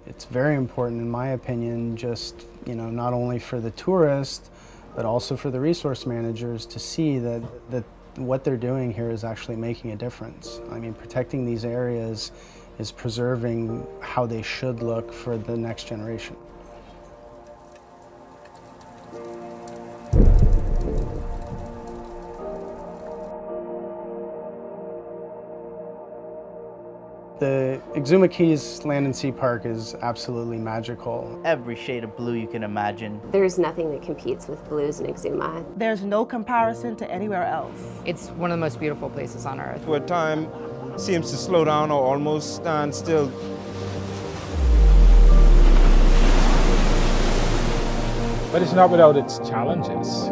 It's very important, in my opinion, just, not only for the tourist, but also for the resource managers to see that what they're doing here is actually making a difference. I mean, protecting these areas is preserving how they should look for the next generation. The Exuma Keys Land and Sea Park is absolutely magical. Every shade of blue you can imagine. There's nothing that competes with blues in Exuma. There's no comparison to anywhere else. It's one of the most beautiful places on earth. Where time seems to slow down or almost stand still. But it's not without its challenges.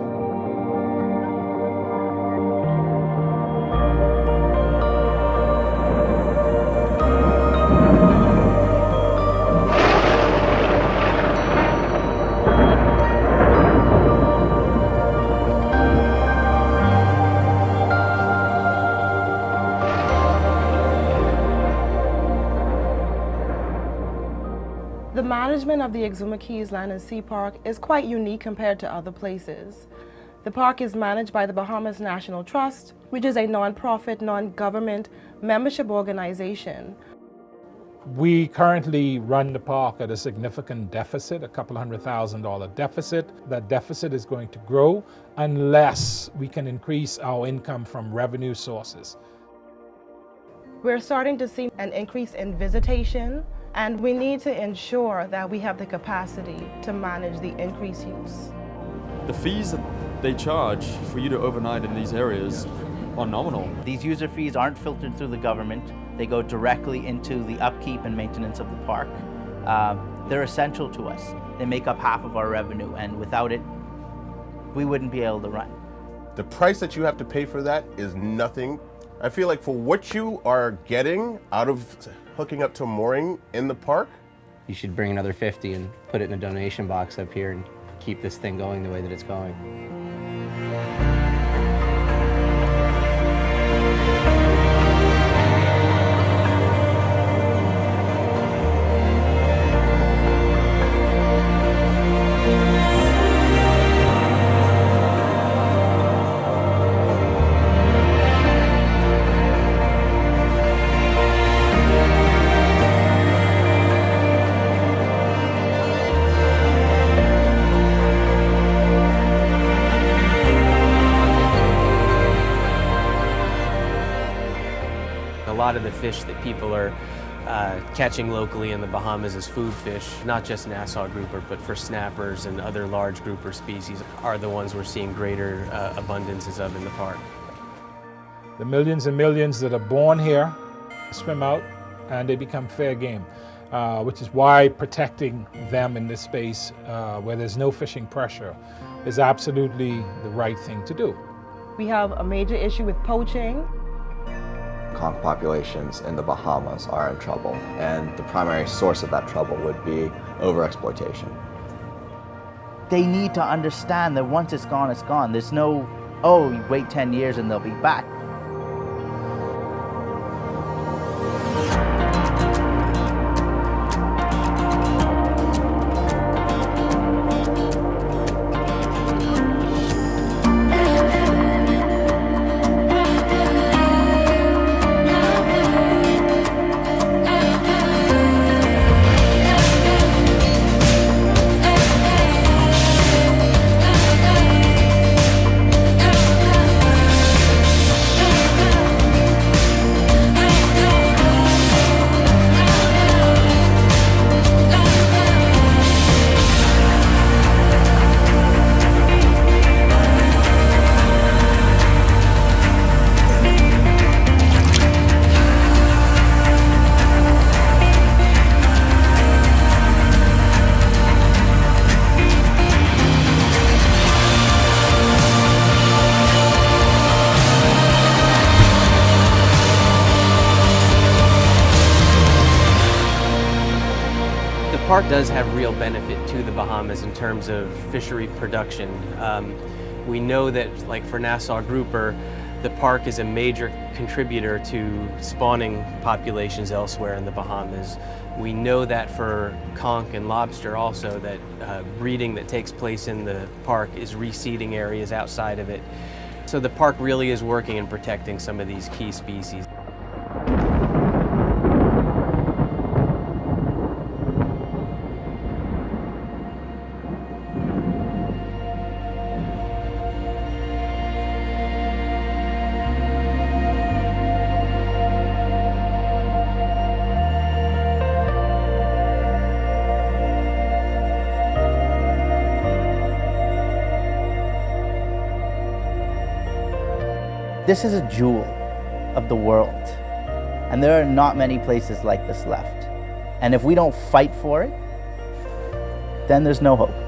The management of the Exuma Keys Land and Sea Park is quite unique compared to other places. The park is managed by the Bahamas National Trust, which is a non-profit, non-government membership organization. We currently run the park at a significant deficit, a couple $100,000 deficit. That deficit is going to grow unless we can increase our income from revenue sources. We're starting to see an increase in visitation, and we need to ensure that we have the capacity to manage the increased use. The fees that they charge for you to overnight in these areas are nominal. These user fees aren't filtered through the government. They go directly into the upkeep and maintenance of the park. They're essential to us. They make up half of our revenue, and without it, we wouldn't be able to run. The price that you have to pay for that is nothing. I feel like for what you are getting out of hooking up to mooring in the park, you should bring another 50 and put it in a donation box up here and keep this thing going the way that it's going. A lot of the fish that people are catching locally in the Bahamas as food fish, not just Nassau grouper, but for snappers and other large grouper species, are the ones we're seeing greater abundances of in the park. The millions and millions that are born here swim out and they become fair game, which is why protecting them in this space where there's no fishing pressure is absolutely the right thing to do. We have a major issue with poaching. Conch populations in the Bahamas are in trouble, and the primary source of that trouble would be overexploitation. They need to understand that once it's gone, it's gone. There's no, oh, you wait 10 years and they'll be back. The park does have real benefit to the Bahamas in terms of fishery production. We know that, like for Nassau grouper, The park is a major contributor to spawning populations elsewhere in the Bahamas. We know that for conch and lobster also, that breeding that takes place in the park is reseeding areas outside of it. So the park really is working in protecting some of these key species. This is a jewel of the world, and there are not many places like this left. And if we don't fight for it, then there's no hope.